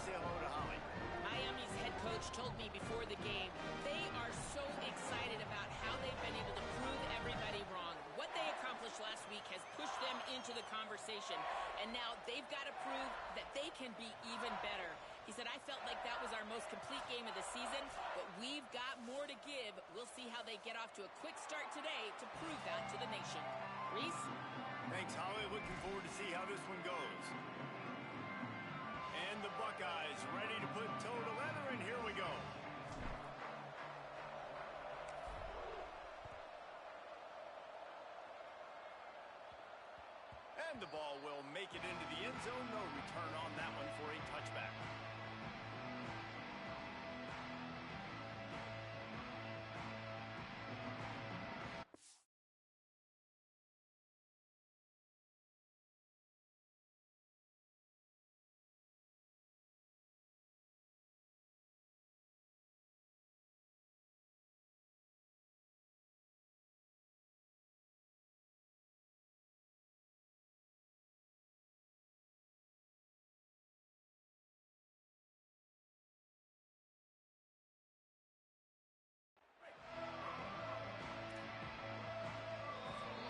say hello to Holly. Miami's head coach told me before the game they are so excited about how they've been able to prove everybody wrong. What they accomplished last week has pushed them into the conversation, and now they've got to prove that they can be even better. He said, I felt like that was our most complete game of the season, but we've got more to give. We'll see how they get off to a quick start today to prove that to the nation. Reese? Thanks, Holly. Looking forward to see how this one goes. And the Buckeyes ready to put toe to leather, and here we go. And the ball will make it into the end zone. No return on that one for a touchback.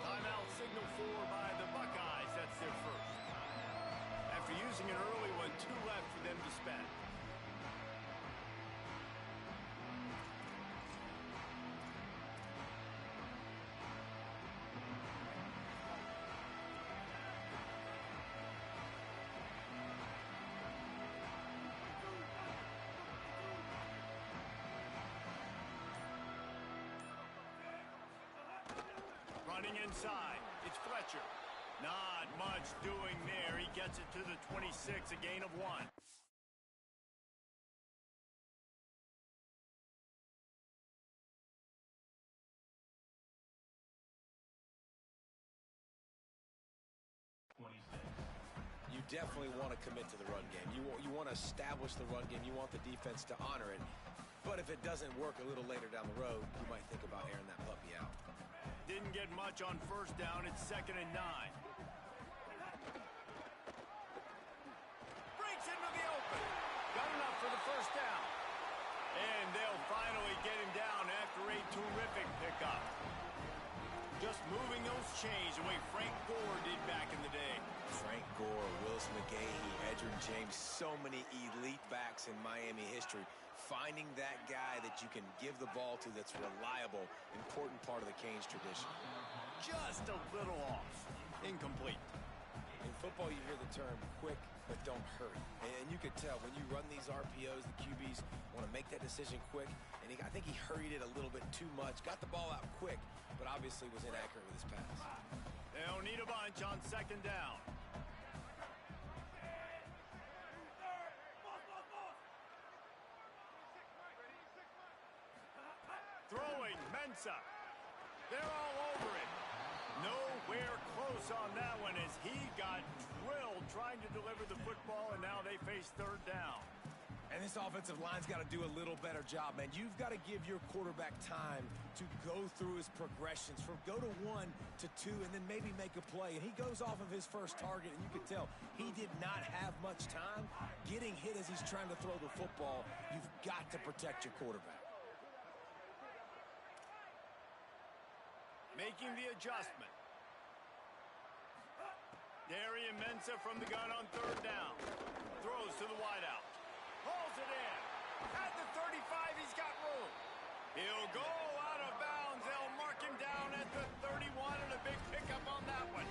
Timeout signal for by the Buckeyes. That's their first. After using an early one, 2 left for them to spend. Running inside, it's Fletcher. Not much doing there. He gets it to the 26, a gain of 1. You definitely want to commit to the run game. You want to establish the run game. You want the defense to honor it. But if it doesn't work a little later down the road, you might think about airing that puppy out. Didn't get much on first down. It's 2nd and 9. Breaks into the open. Got enough for the first down. And they'll finally get him down after a terrific pickup. Just moving those chains the way Frank Gore did back in the day. Frank Gore, Willis McGahee, Edgerrin James, so many elite backs in Miami history. Finding that guy that you can give the ball to that's reliable, important part of the Canes tradition. Just a little off. Incomplete. In football, you hear the term quick, but don't hurry. And you could tell when you run these RPOs, the QBs want to make that decision quick. And I think he hurried it a little bit too much. Got the ball out quick, but obviously was inaccurate with his pass. They'll need a bunch on 2nd down. Throwing, Mensah. They're all over it. Nowhere close on that one as he got drilled trying to deliver the football, and now they face 3rd down. And this offensive line's got to do a little better job, man. You've got to give your quarterback time to go through his progressions from go to 1 to 2 and then maybe make a play. And he goes off of his first target, and you can tell he did not have much time getting hit as he's trying to throw the football. You've got to protect your quarterback. Making the adjustment. Darian Mensah from the gun on 3rd down. Throws to the wideout. Hauls it in. At the 35, he's got room. He'll go out of bounds. They'll mark him down at the 31, and a big pickup on that one.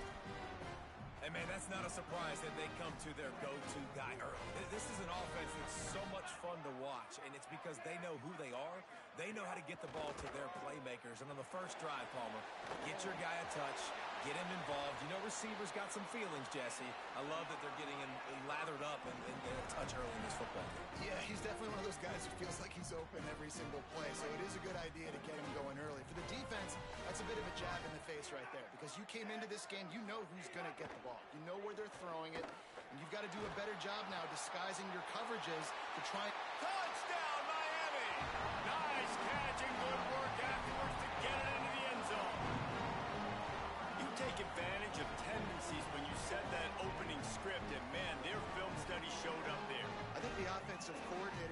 And, man, that's not a surprise that they come to their go-to guy early. This is an offense that's so much fun to watch, and it's because they know who they are. They know how to get the ball to their playmakers. And on the first drive, Palmer, get your guy a touch, get him involved. You know receivers got some feelings, Jesse. I love that they're getting him lathered up and a touch early in this football game. Yeah, he's definitely one of those guys who feels like he's open every single play, so it is a good idea to get him going early. For the defense, that's a bit of a jab in the face right there because you came into this game, you know who's going to get the ball. You know where they're throwing it, and you've got to do a better job now disguising your coverages to try. Touchdown, Miami! Nice catch and good work afterwards to get it into the end zone. You take advantage of tendencies when you set that opening script, and man, their film study showed up there. I think the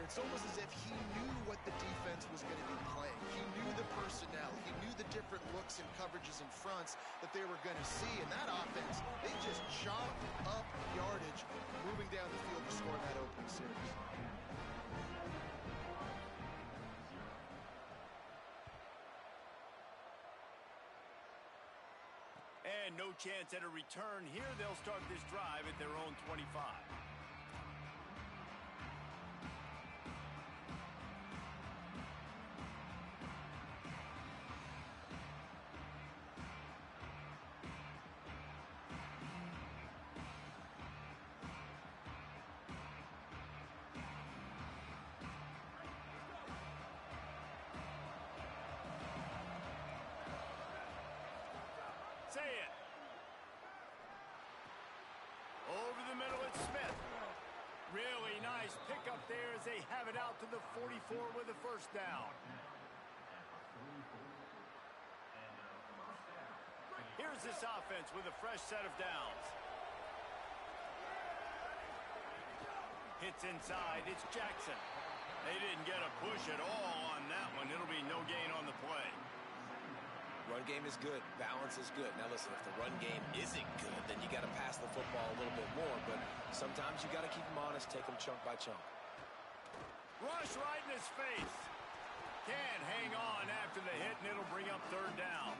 it's almost as if he knew what the defense was going to be playing. He knew the personnel. He knew the different looks and coverages and fronts that they were going to see. And that offense, they just chopped up yardage, moving down the field to score in that opening series. And no chance at a return here. They'll start this drive at their own 25. Say it. Over the middle, it's Smith. Really nice pickup there as they have it out to the 44 with a first down. Here's this offense with a fresh set of downs. Hits inside, it's Jackson. They didn't get a push at all on that one. It'll be no gain on the play. Run game is good. Balance is good. Now, listen, if the run game isn't good, then you got to pass the football a little bit more. But sometimes you got to keep them honest, take them chunk by chunk. Rush right in his face. Can't hang on after the hit, and it'll bring up third down.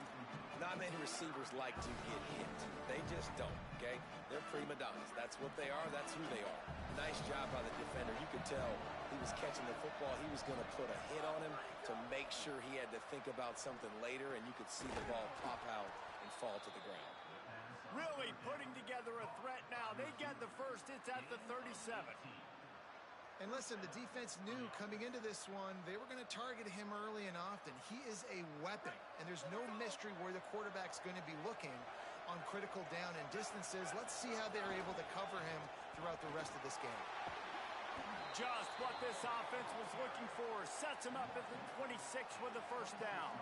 Not many receivers like to get hit. They just don't, okay? They're prima donnas. That's what they are. That's who they are. Nice job by the defender. You could tell he was catching the football. He was going to put a hit on him to make sure he had to think about something later, and you could see the ball pop out and fall to the ground. Really putting together a threat now. They get the first. It's at the 37. And listen, the defense knew coming into this one, they were going to target him early and often. He is a weapon, and there's no mystery where the quarterback's going to be looking on critical down and distances. Let's see how they're able to cover him throughout the rest of this game. Just what this offense was looking for. Sets him up at the 26 with the first down.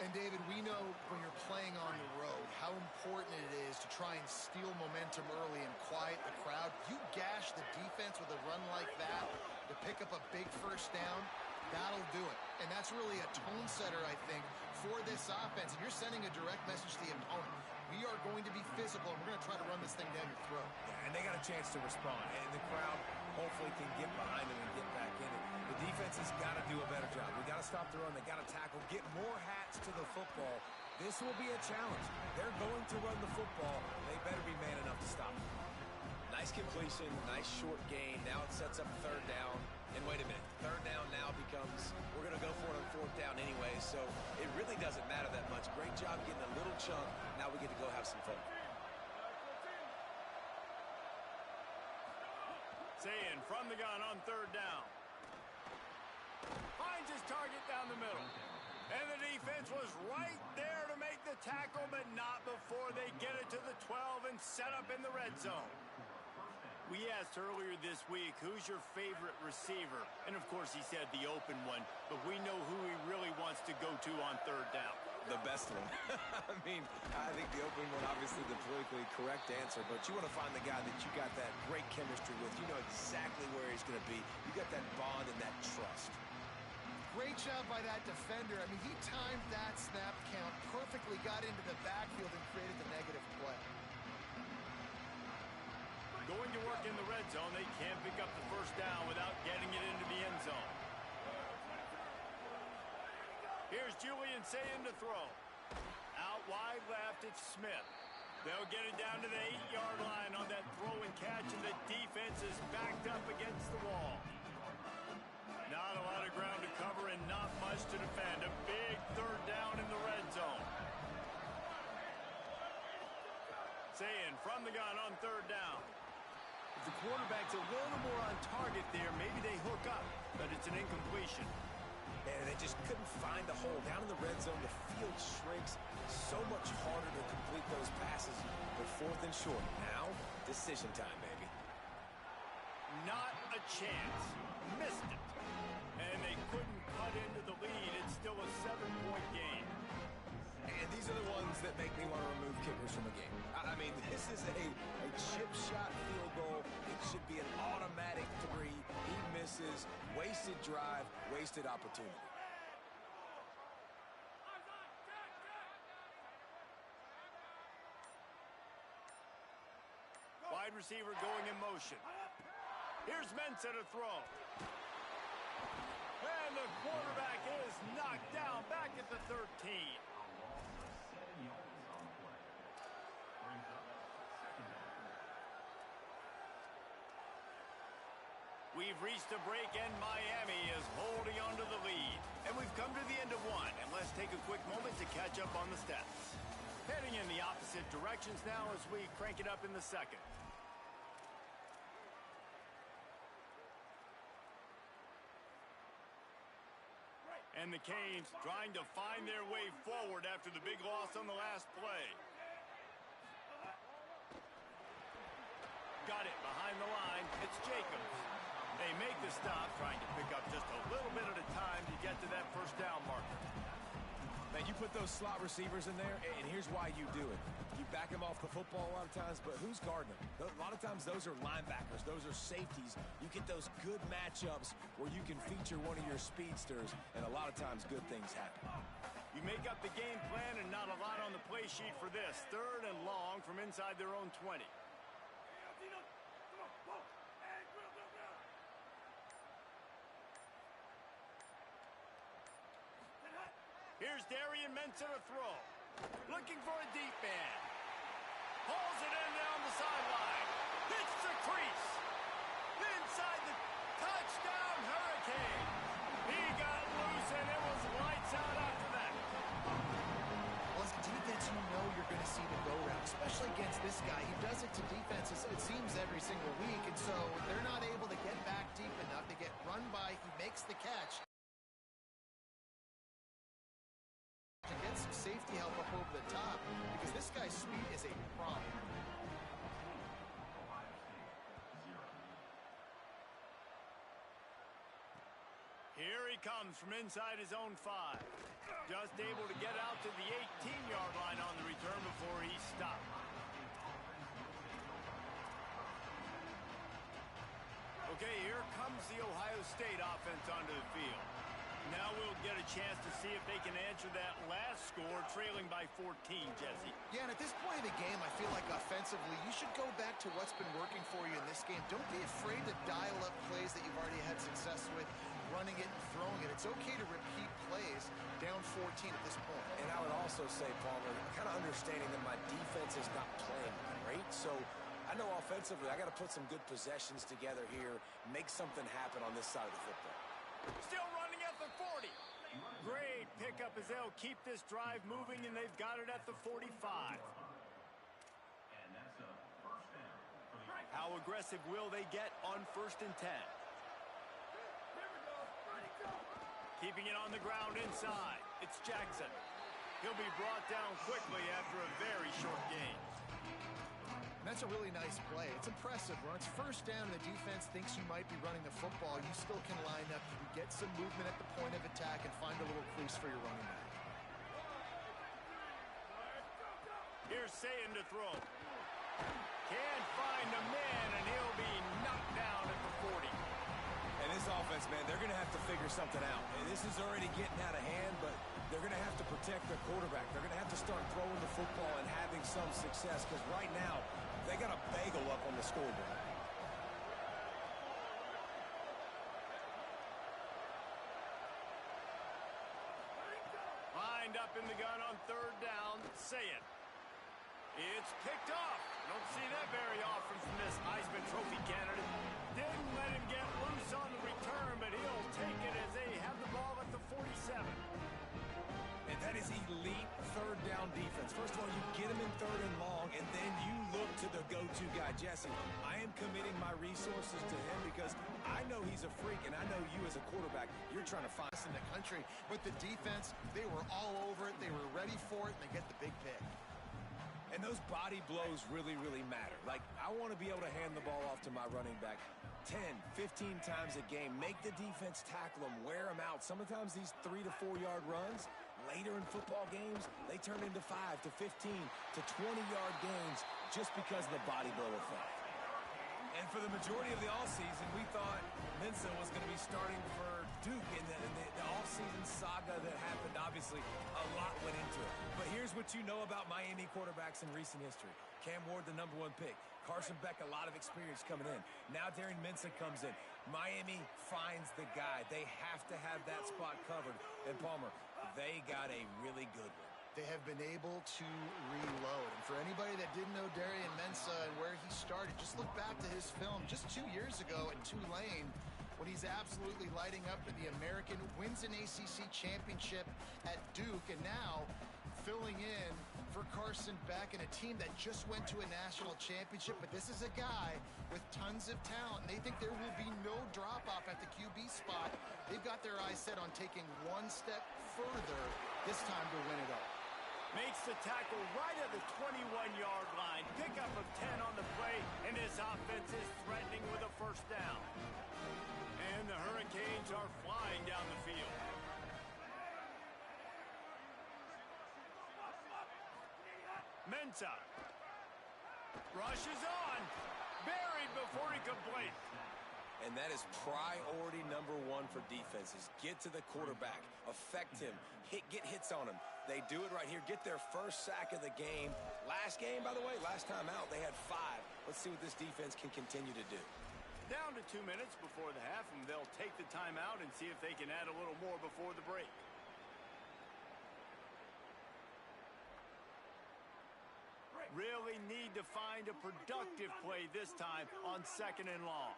And, David, we know when you're playing on the road how important it is to try and steal momentum early and quiet the crowd. You gash the defense with a run like that to pick up a big first down, that'll do it. And that's really a tone setter, I think, for this offense. And you're sending a direct message to the opponent. We are going to be physical, and we're going to try to run this thing down your throat. Yeah, and they got a chance to respond. And the crowd hopefully can get behind them and get back in it. The defense has got to do a better job. We got to stop the run. They got to tackle, get more hats to the football. This will be a challenge. They're going to run the football. They better be man enough to stop it. Nice completion, nice short gain. Now it sets up third down. And wait a minute, third down now becomes, we're going to go for it on fourth down anyway, so it really doesn't matter that much. Great job getting a little chunk. Now we get to go have some fun. Sayin from the gun on third down. Finds his target down the middle. And the defense was right there to make the tackle, but not before they get it to the 12 and set up in the red zone. We asked earlier this week, who's your favorite receiver? And, of course, he said the open one, but we know who he really wants to go to on third down. The best one. I mean, I think the opening one, obviously the politically correct answer, but you want to find the guy that you got that great chemistry with. You know exactly where he's going to be. You got that bond and that trust. Great job by that defender. I mean, he timed that snap count perfectly, got into the backfield and created the negative play. Going to work in the red zone. They can't pick up the first down without getting it into the end zone. Here's Julian Sayin to throw. Out wide left, it's Smith. They'll get it down to the 8-yard line on that throw and catch, and the defense is backed up against the wall. Not a lot of ground to cover and not much to defend. A big third down in the red zone. Sayin from the gun on third down. If the quarterback's a little more on target there, maybe they hook up, but it's an incompletion. And they just couldn't find the hole. Down in the red zone, the field shrinks. So much harder to complete those passes. But fourth and short. Now, decision time, baby. Not a chance. Missed it. And they couldn't cut into the lead. It's still a 7-point game. And these are the ones that make me want to remove kickers from a game. I mean, this is a chip shot field goal. It should be an automatic 3. He misses, wasted drive, wasted opportunity. Wide receiver going in motion. Here's Mensah to throw. And the quarterback is knocked down back at the 13. We've reached a break, and Miami is holding on to the lead. And we've come to the end of one, and let's take a quick moment to catch up on the stats. Heading in the opposite directions now as we crank it up in the second. And the Canes trying to find their way forward after the big loss on the last play. Got it behind the line. It's Jacobs. They make the stop, trying to pick up just a little bit at a time to get to that first down marker. Man, you put those slot receivers in there, and here's why you do it. You back them off the football a lot of times, but who's guarding them? A lot of times those are linebackers. Those are safeties. You get those good matchups where you can feature one of your speedsters, and a lot of times good things happen. You make up the game plan and not a lot on the play sheet for this. 3rd and long from inside their own 20. Here's Darian Mensah to throw. Looking for a deep man. Pulls it in down the sideline. Hits the crease. Inside the touchdown Hurricane. He got loose and it was lights out after that. Well, as a defense, you know you're going to see the go route, especially against this guy. He does it to defenses, it seems, every single week, and so they're not able to get back deep enough. They get run by. He makes the catch. To get some safety help up over the top, because this guy's speed is a problem. Here he comes from inside his own 5. Just able to get out to the 18-yard line on the return before he stopped. Okay, here comes the Ohio State offense onto the field. Now we'll get a chance to see if they can answer that last score, trailing by 14, Jesse. Yeah, and at this point in the game, I feel like offensively, you should go back to what's been working for you in this game. Don't be afraid to dial up plays that you've already had success with, running it and throwing it. It's okay to repeat plays down 14 at this point. And I would also say, Palmer, kind of understanding that my defense is not playing great, so I know offensively I got to put some good possessions together here, make something happen on this side of the football. Still running at the 40. Great pickup as they'll keep this drive moving, and they've got it at the 45. How aggressive will they get on 1st and 10? Keeping it on the ground inside. It's Jackson. He'll be brought down quickly after a very short gain. And that's a really nice play. It's impressive. When it's 1st down and the defense thinks you might be running the football, you still can line up, you can get some movement at the point of attack and find a little crease for your running back. Here's Sayin to throw. Can't find a man, and he'll be knocked down at the 40. And this offense, man, they're going to have to figure something out. And this is already getting out of hand, but they're going to have to protect their quarterback. They're going to have to start throwing the football and having some success, because right now, they got a bagel up on the scoreboard. Lined up in the gun on 3rd down. Sayin. It's picked off. Don't see that very often from this Heisman Trophy candidate. Didn't let him get loose on the return, but he'll take it as they have the ball at the 47. And that is elite 3rd down defense. First of all, you get him in 3rd and long, and then you look to the go-to guy, Jesse. I am committing my resources to him because I know he's a freak, and I know you as a quarterback, you're trying to find In the country, but the defense, they were all over it. They were ready for it, and they get the big pick. And those body blows really, really matter. Like, I want to be able to hand the ball off to my running back 10, 15 times a game. Make the defense tackle them, wear them out. Sometimes these 3 to 4 yard runs, later in football games, they turn into 5 to 15 to 20-yard gains just because of the body blow effect. And for the majority of the offseason, we thought Mensa was going to be starting for Duke in the offseason saga that happened. Obviously, a lot went into it. But here's what you know about Miami quarterbacks in recent history. Cam Ward, the #1 pick. Carson Beck, a lot of experience coming in. Now Darian Mensah comes in. Miami finds the guy. They have to have that spot covered. And Palmer, they got a really good one. They have been able to reload. And for anybody that didn't know Darian Mensah and where he started, just look back to his film just 2 years ago at Tulane when he's absolutely lighting up for the American, wins an ACC championship at Duke, and now filling in for Carson Beck and a team that just went to a national championship. But this is a guy with tons of talent, and they think there will be no drop-off at the QB spot. They've got their eyes set on taking one step further this time to win it all. Makes the tackle right at the 21-yard line. Pickup of 10 on the play, and this offense is threatening with a first down. And the Hurricanes are flying down the field. Mensah rushes on, buried before he completes. And that is priority #1 for defenses. Get to the quarterback, affect him, get hits on him. They do it right here. Get their first sack of the game. Last game, by the way, last time out, they had 5. Let's see what this defense can continue to do. Down to 2 minutes before the half, and they'll take the timeout and see if they can add a little more before the break. Really need to find a productive play this time on 2nd and long.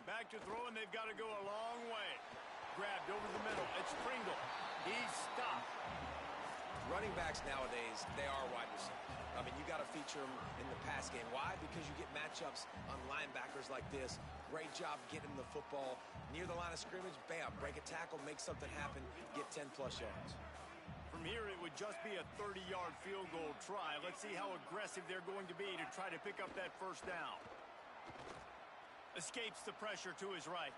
Back to throw, and they've got to go a long way. Grabbed over the middle. It's Pringle. He's stopped. Running backs nowadays, they are wide receivers. I mean, you got to feature them in the pass game. Why? Because you get matchups on linebackers like this. Great job getting the football near the line of scrimmage. Bam, break a tackle, make something happen, get 10-plus yards. From here, it would just be a 30-yard field goal try. Let's see how aggressive they're going to be to try to pick up that first down. Escapes the pressure to his right.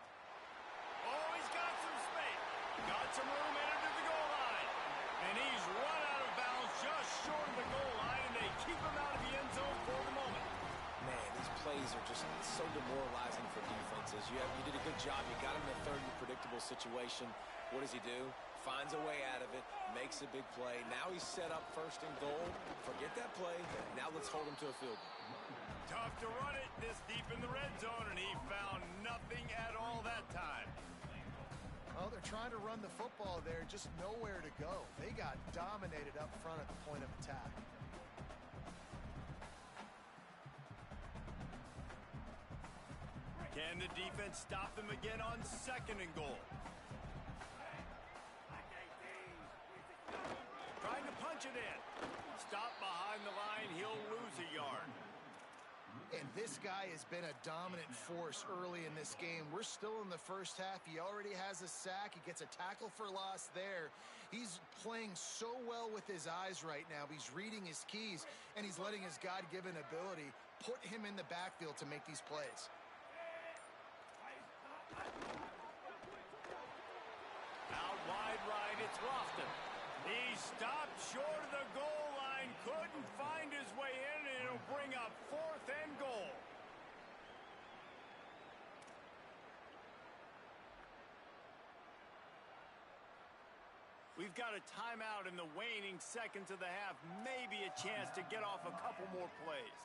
Oh, he's got some space. Got some room into the goal line. And he's run out of bounds just short of the goal line, and they keep him out of the end zone for the moment. Man, these plays are just so demoralizing for defenses. You did a good job. You got him in a third and predictable situation. What does he do? Finds a way out of it, makes a big play. Now he's set up 1st and goal. Forget that play. Now let's hold him to a field goal. Tough to run it this deep in the red zone, and he found nothing at all that time. Well, they're trying to run the football there, just nowhere to go. They got dominated up front at the point of attack. Can the defense stop them again on 2nd and goal? Trying to punch it in. Stop behind the line. He'll lose a yard. And this guy has been a dominant force early in this game. We're still in the first half. He already has a sack. He gets a tackle for loss there. He's playing so well with his eyes right now. He's reading his keys, and he's letting his God-given ability put him in the backfield to make these plays. Out wide right, it's Lofton. He stopped short of the goal line, couldn't find his way in, and it'll bring up 4th and goal. We've got a timeout in the waning seconds of the half. Maybe a chance to get off a couple more plays.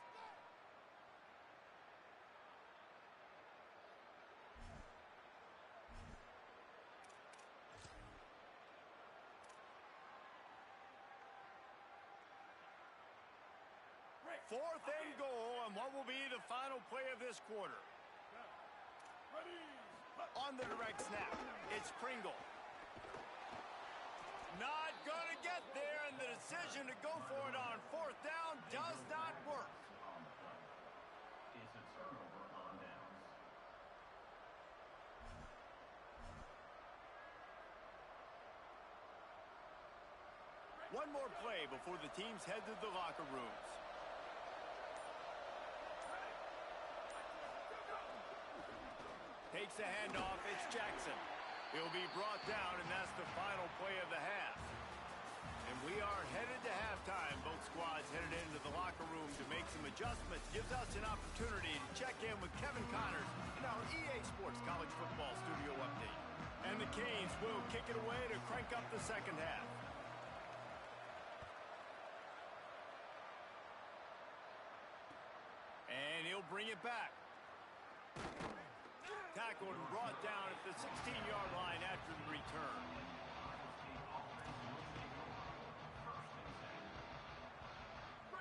Fourth and goal, and what will be the final play of this quarter? On the direct snap, it's Pringle. Not going to get there, and the decision to go for it on 4th down does not work. One more play before the teams head to the locker rooms. Takes the handoff, it's Jackson. He'll be brought down, and that's the final play of the half. And we are headed to halftime. Both squads headed into the locker room to make some adjustments. Gives us an opportunity to check in with Kevin Connors in our EA Sports College Football Studio Update. And the Canes will kick it away to crank up the second half. And he'll bring it back. Tackled and brought down at the 16-yard line after the return.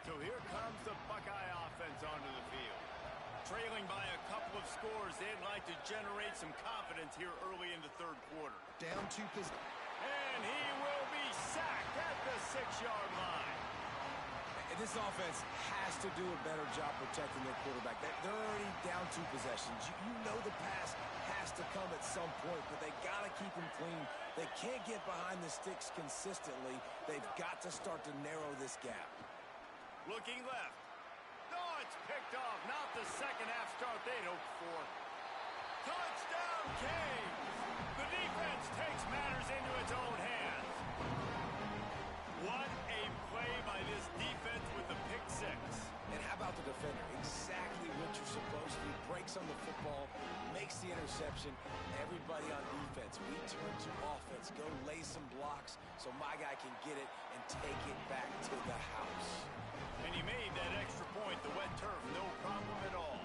So here comes the Buckeye offense onto the field. Trailing by a couple of scores, they'd like to generate some confidence here early in the third quarter. Down two positions. And he will be sacked at the 6-yard line. And this offense has to do a better job protecting their quarterback. They're already down 2 possessions. You know the pass has to come at some point, but they got to keep him clean. They can't get behind the sticks consistently. They've got to start to narrow this gap. Looking left. No, it's picked off. Not the second half start they'd hoped for. Touchdown, Canes! The defense takes matters into its own hands. What a play by this defense with the pick 6. And how about the defender? Exactly what you're supposed to do. Breaks on the football, makes the interception. Everybody on defense, we turn to offense. Go lay some blocks so my guy can get it and take it back to the house. And he made that extra point, the wet turf, no problem at all.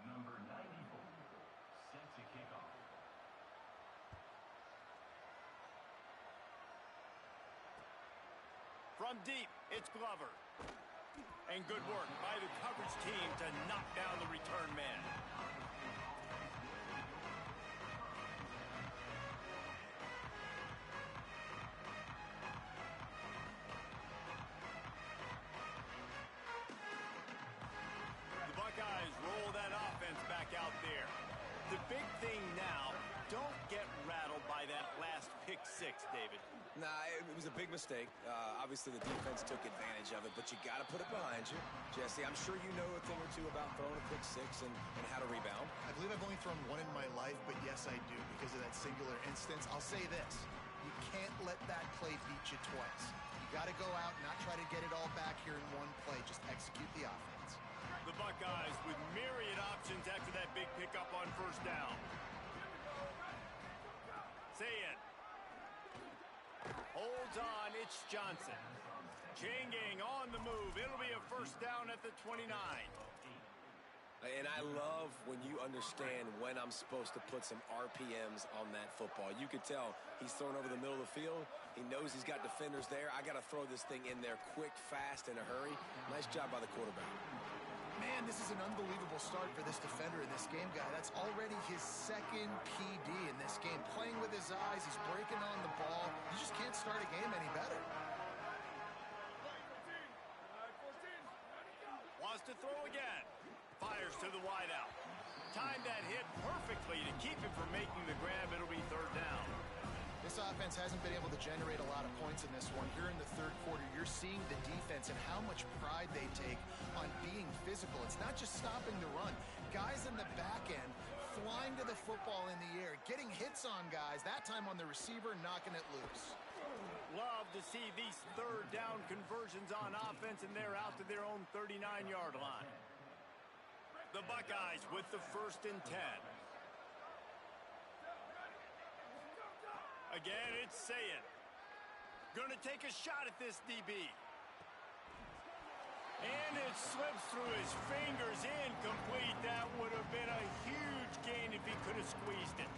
Number 94, set to kick off. From deep, it's Glover. And good work by the coverage team to knock down the return man. The Buckeyes roll that offense back out there. The big thing now, don't get rattled by that last pick 6, David. Nah, it was a big mistake. Obviously, the defense took advantage of it, but you got to put it behind you. Jesse, I'm sure you know a thing or two about throwing a pick 6 and how to rebound. I believe I've only thrown one in my life, but yes, I do because of that singular instance. I'll say this. You can't let that play beat you twice. You got to go out and not try to get it all back here in one play. Just execute the offense. The Buckeyes with myriad options after that big pickup on first down. Sayin holds on, it's Johnson. Changing on the move. It'll be a first down at the 29. And I love when you understand when I'm supposed to put some RPMs on that football. You could tell he's thrown over the middle of the field. He knows he's got defenders there. I got to throw this thing in there quick, fast, in a hurry. Nice job by the quarterback. Man, this is an unbelievable start for this defender in this game, guy. That's already his second PD in this game. Playing with his eyes, he's breaking on the ball. You just can't start a game any better. Wants to throw again. Fires to the wideout. Timed that hit perfectly to keep him from making the grab. It'll be third down. This offense hasn't been able to generate a lot of points in this one. Here in the third quarter, you're seeing the defense and how much pride they take on being physical. It's not just stopping the run. Guys in the back end flying to the football in the air, getting hits on guys, that time on the receiver, knocking it loose. Love to see these third down conversions on offense, and they're out to their own 39-yard line. The Buckeyes with the 1st and 10. Again, it's Sayin. Gonna take a shot at this DB. And it slips through his fingers, incomplete. That would have been a huge gain if he could have squeezed it.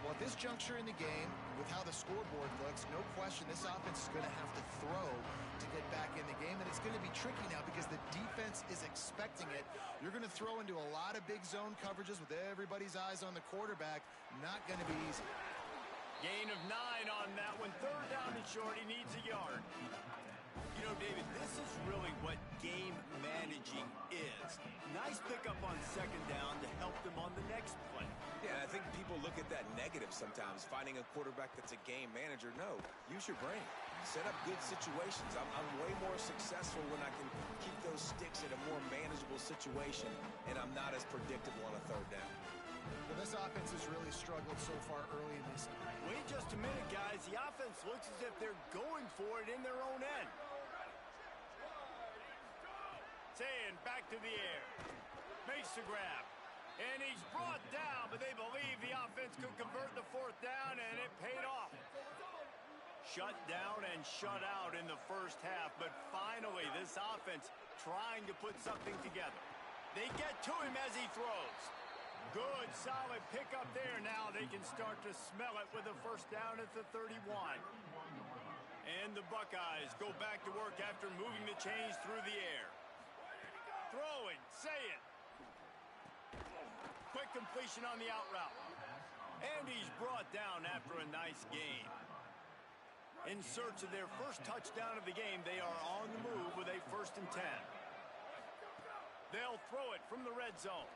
Well, at this juncture in the game, with how the scoreboard looks, no question this offense is going to have to throw to get back in the game, and it's going to be tricky now because the defense is expecting it. You're going to throw into a lot of big zone coverages with everybody's eyes on the quarterback. Not going to be easy. Gain of 9 on that one. Third down and short. He needs a yard. You know, David, this is really what game managing is. Nice pickup on second down to help them on the next play. Yeah, I think people look at that negative sometimes, finding a quarterback that's a game manager. No, use your brain. Set up good situations. I'm way more successful when I can keep those sticks in a more manageable situation, and I'm not as predictable on a third down. Well, this offense has really struggled so far early in this. Wait just a minute, guys. The offense looks as if they're going for it in their own end. Saying back to the air. Makes the grab. And he's brought down, but they believe the offense could convert the fourth down, and it paid off. Shut down and shut out in the first half, but finally this offense trying to put something together. They get to him as he throws. Good, solid pickup there. Now they can start to smell it with a first down at the 31. And the Buckeyes go back to work after moving the chains through the air. Throwing, say it. Quick completion on the out route. And he's brought down after a nice gain. In search of their first touchdown of the game, they are on the move with a 1st and 10. They'll throw it from the red zone.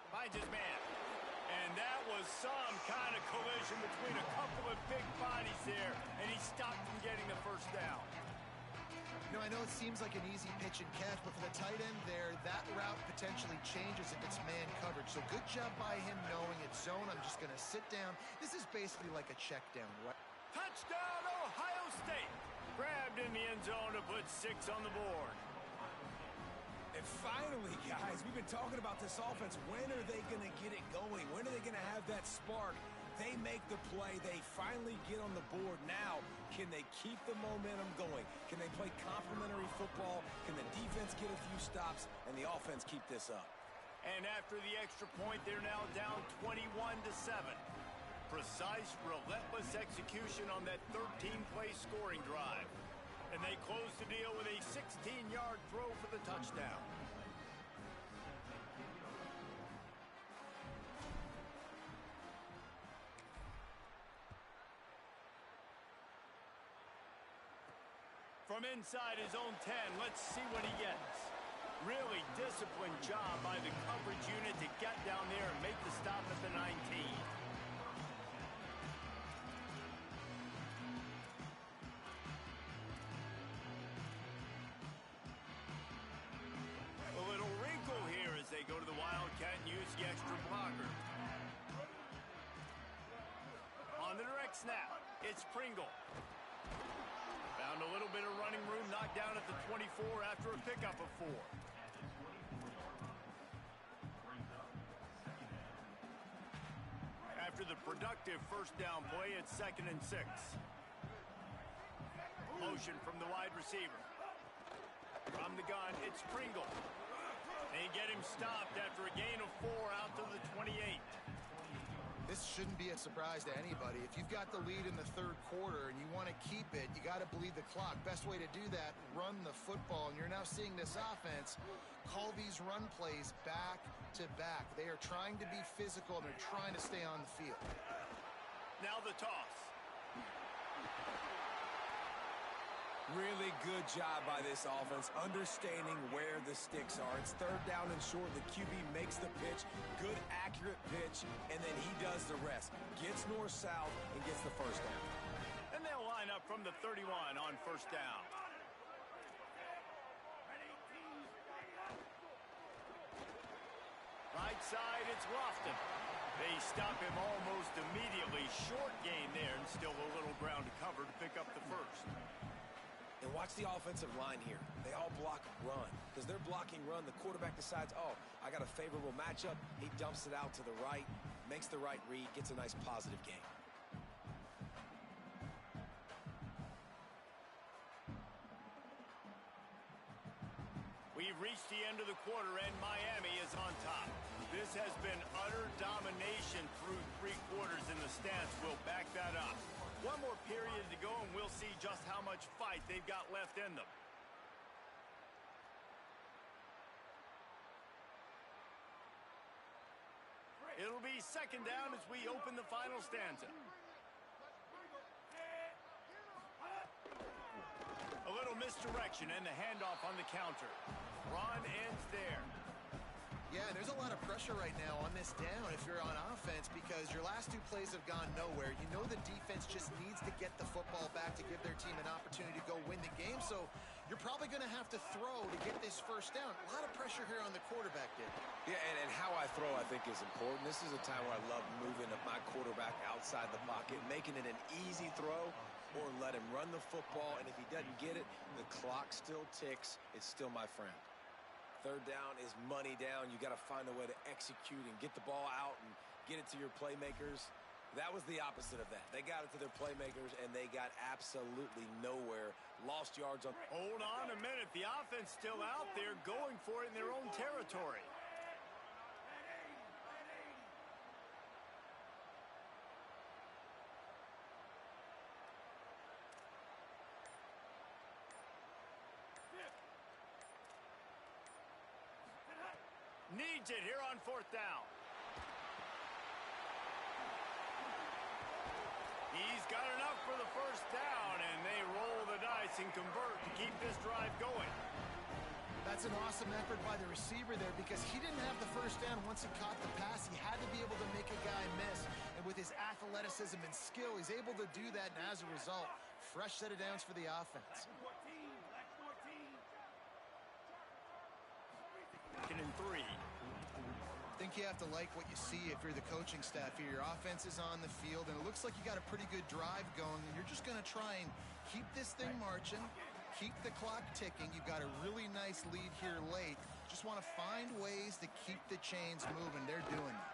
Finds his man. And that was some kind of collision between a couple of big bodies there, and he stopped from getting the first down. You know, I know it seems like an easy pitch and catch, but for the tight end there, that route potentially changes if it's man coverage. So good job by him knowing it's zone. I'm just going to sit down. This is basically like a check down, right? Touchdown, Ohio State. Grabbed in the end zone to put 6 on the board. And finally, guys, we've been talking about this offense. When are they going to get it going? When are they going to have that spark? They make the play. They finally get on the board. Now, can they keep the momentum going? Can they play complementary football? Can the defense get a few stops and the offense keep this up? And after the extra point, they're now down 21-7. Precise, relentless execution on that 13-play scoring drive. And they close the deal with a 16-yard throw for the touchdown. From inside his own 10, let's see what he gets. Really disciplined job by the coverage unit to get down there and make the stop at the 19. A little wrinkle here as they go to the Wildcat and use the extra blocker. On the direct snap, it's Pringle. Found a little bit of running room, knocked down at the 24 after a pickup of 4. After the productive first down play, it's 2nd and 6. Motion from the wide receiver. From the gun, it's Pringle. They get him stopped after a gain of 4 out to the 28. This shouldn't be a surprise to anybody. If you've got the lead in the third quarter and you want to keep it, you got to bleed the clock. Best way to do that, run the football. And you're now seeing this offense call these run plays back to back. They are trying to be physical, and they're trying to stay on the field. Now the toss. Really good job by this offense, understanding where the sticks are. It's 3rd down and short. The QB makes the pitch. Good, accurate pitch, and then he does the rest. Gets north-south and gets the first down. And they'll line up from the 31 on first down. Right side, it's Lofton. They stop him almost immediately. Short gain there, and still a little ground to cover to pick up the first. And watch the offensive line here. They all block run. Because they're blocking run, the quarterback decides, oh, I got a favorable matchup. He dumps it out to the right, makes the right read, gets a nice positive gain. We've reached the end of the quarter, and Miami is on top. This has been utter domination through 3 quarters, and the stats will back that up. One more period to go, and we'll see just how much fight they've got left in them. It'll be 2nd down as we open the final stanza. A little little misdirection and the handoff on the counter. Run ends there. Yeah, there's a lot of pressure right now on this down if you're on offense because your last two plays have gone nowhere. You know the defense just needs to get the football back to give their team an opportunity to go win the game, so you're probably going to have to throw to get this first down. A lot of pressure here on the quarterback, Dave. Yeah, and how I throw, I think, is important. This is a time where I love moving my quarterback outside the pocket, making it an easy throw, or let him run the football, and if he doesn't get it, the clock still ticks. It's still my friend. Third down is money down. You got to find a way to execute and get the ball out and get it to your playmakers. That was the opposite of that. They got it to their playmakers, and they got absolutely nowhere. Lost yards on... Hold on a minute. The offense still out there going for it in their own territory. Needs it here on fourth down. He's got enough for the first down, and they roll the dice and convert to keep this drive going. That's an awesome effort by the receiver there because he didn't have the first down once he caught the pass. He had to be able to make a guy miss, and with his athleticism and skill, he's able to do that, and as a result, fresh set of downs for the offense. Second and 3. I think you have to like what you see if you're the coaching staff here. Your offense is on the field, and it looks like you got a pretty good drive going, and you're just going to try and keep this thing marching, keep the clock ticking. You've got a really nice lead here late. Just want to find ways to keep the chains moving. They're doing it.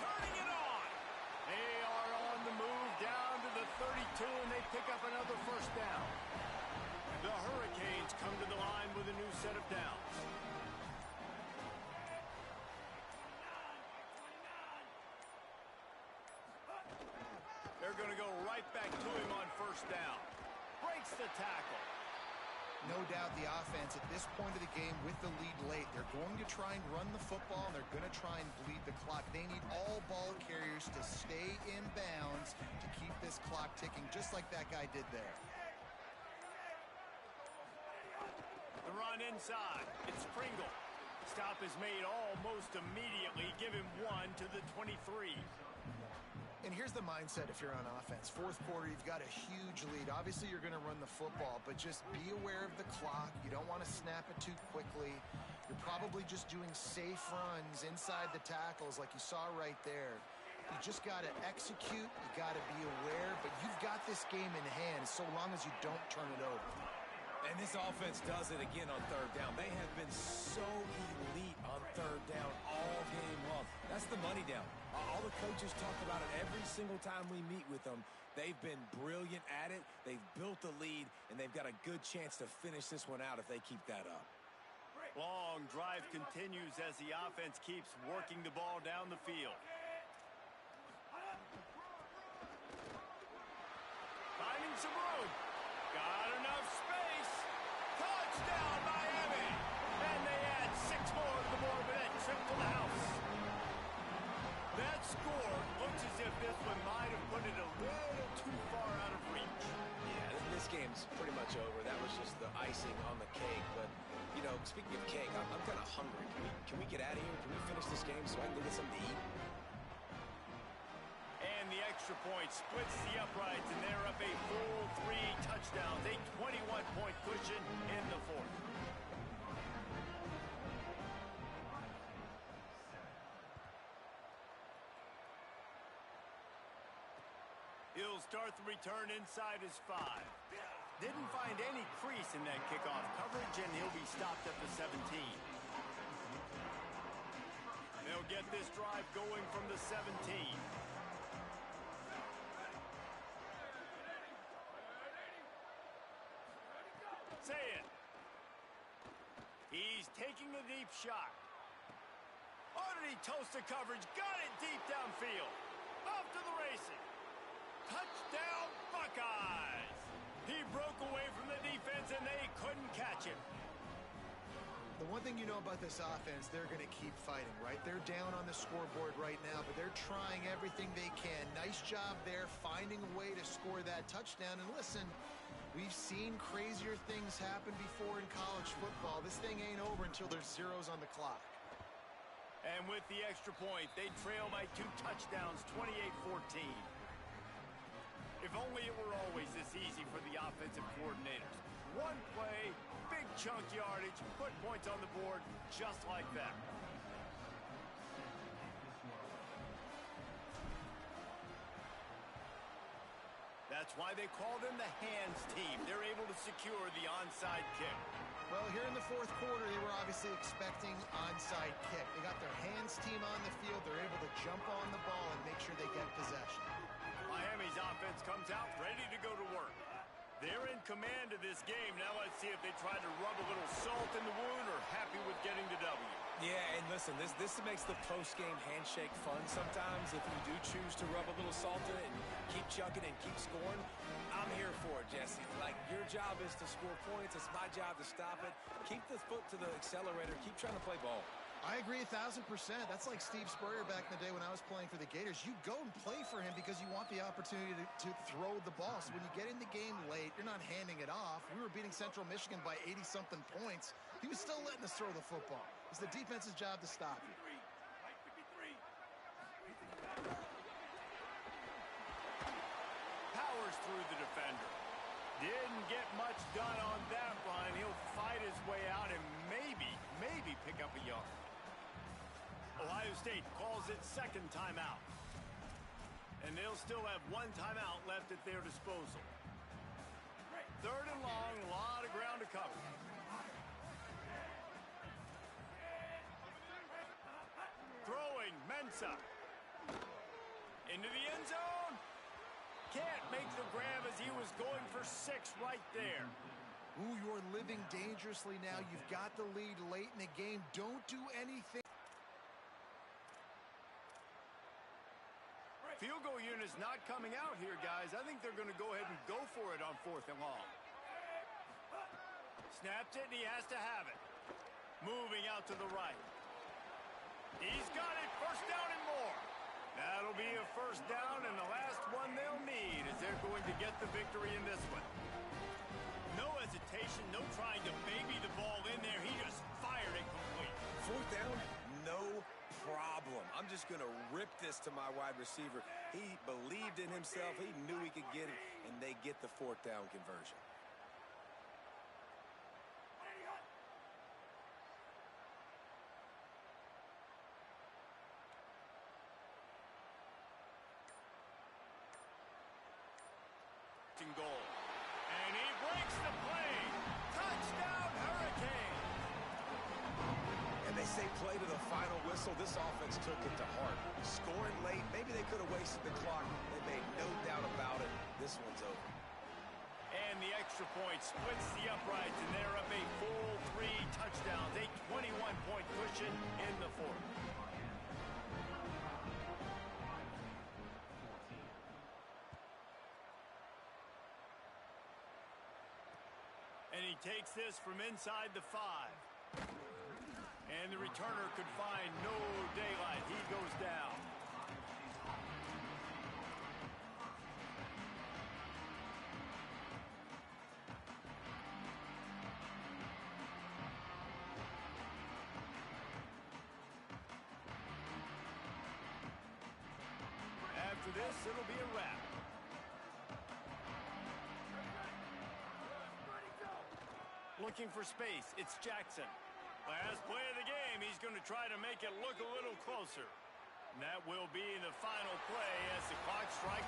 Turning it on. They are on the move down to the 32, and they pick up another first down. The Hurricanes come to the line with a new set of downs. They're going to go right back to him on first down. Breaks the tackle. No doubt the offense at this point of the game with the lead late, they're going to try and run the football, and they're going to try and bleed the clock. They need all ball carriers to stay in bounds to keep this clock ticking, just like that guy did there. The run inside. It's Pringle. Stop is made almost immediately. Give him 1 to the 23. And here's the mindset if you're on offense. Fourth quarter, you've got a huge lead. Obviously, you're going to run the football, but just be aware of the clock. You don't want to snap it too quickly. You're probably just doing safe runs inside the tackles like you saw right there. You just got to execute. You got to be aware, but you've got this game in hand so long as you don't turn it over. And this offense does it again on third down. They have been so elite on third down all game long. That's the money down. All the coaches talk about it every single time we meet with them. They've been brilliant at it. They've built the lead, and they've got a good chance to finish this one out if they keep that up. Long drive continues as the offense keeps working the ball down the field. Finding some room. Got enough space. Touchdown, Miami. And they add 6 more to the board with that trip to the house. That score looks as if this one might have put it a little too far out of reach. Yeah, this game's pretty much over. That was just the icing on the cake. But, you know, speaking of cake, I'm kind of hungry. Can we get out of here? Can we finish this game so I can go get something to eat? And the extra point splits the uprights, and they're up a full 3 touchdowns, a 21-point cushion in the fourth. He'll start the return inside his 5. Didn't find any crease in that kickoff coverage, and he'll be stopped at the 17. They'll get this drive going from the 17. Say it. He's taking a deep shot. Oh, did he toast the coverage? Got it deep downfield. Off to the races. Touchdown, Buckeyes. He broke away from the defense, and they couldn't catch him. The one thing you know about this offense, they're going to keep fighting, right? They're down on the scoreboard right now, but they're trying everything they can. Nice job there, finding a way to score that touchdown. And listen, We've seen crazier things happen before in college football. This thing ain't over until there's zeros on the clock. And with the extra point, they trail by 2 touchdowns, 28-14. If only it were always this easy for the offensive coordinators. One play, big chunk yardage, put points on the board just like that. That's why they call them the hands team. They're able to secure the onside kick. Well, here in the fourth quarter, they were obviously expecting onside kick. They got their hands team on the field. They're able to jump on the ball and make sure they get possession. Miami's offense comes out ready to go to work. They're in command of this game. Now let's see if they try to rub a little salt in the wound or happy with getting the W. Yeah, and listen, this makes the post-game handshake fun sometimes. If you do choose to rub a little salt in it and keep chucking and keep scoring, I'm here for it, Jesse. Like, your job is to score points. It's my job to stop it. Keep the foot to the accelerator. Keep trying to play ball. I agree 1,000%. That's like Steve Spurrier back in the day when I was playing for the Gators. You go and play for him because you want the opportunity to throw the ball. So when you get in the game late, you're not handing it off. We were beating Central Michigan by 80-something points. He was still letting us throw the football. It's the defense's job to stop you. Powers through the defender. Didn't get much done on that run. He'll fight his way out and maybe pick up a yard. Ohio State calls it second timeout. And they'll still have 1 timeout left at their disposal. Third and long, a lot of ground to cover. Throwing, Mensah. Into the end zone. Can't make the grab as he was going for 6 right there. Ooh, you're living dangerously now. You've got the lead late in the game. Don't do anything. Field goal unit's not coming out here, guys. I think they're going to go ahead and go for it on 4th and long. Snapped it, and he has to have it. Moving out to the right. He's got it. First down and more. That'll be a first down, and the last one they'll need as they're going to get the victory in this one. No hesitation, no trying to baby the ball in there. He just fired it complete. 4th down, no problem. I'm just going to rip this to my wide receiver. He believed in himself. He knew he could get it, and they get the 4th down conversion. Goal. And he breaks the play. Touchdown, Hurricane. And they say play to the final whistle. This offense took it to heart. Scoring late, maybe they could have wasted the clock. They made no doubt about it. This one's over. And the extra point splits the uprights, and they're up a full 3 touchdowns. A 21-point cushion in the 4th. And he takes this from inside the 5. And the returner could find no daylight. He goes down. After this, it'll be a wrap. Looking for space, it's Jackson. Last play of the game, he's going to try to make it look a little closer. And that will be the final play as the clock strikes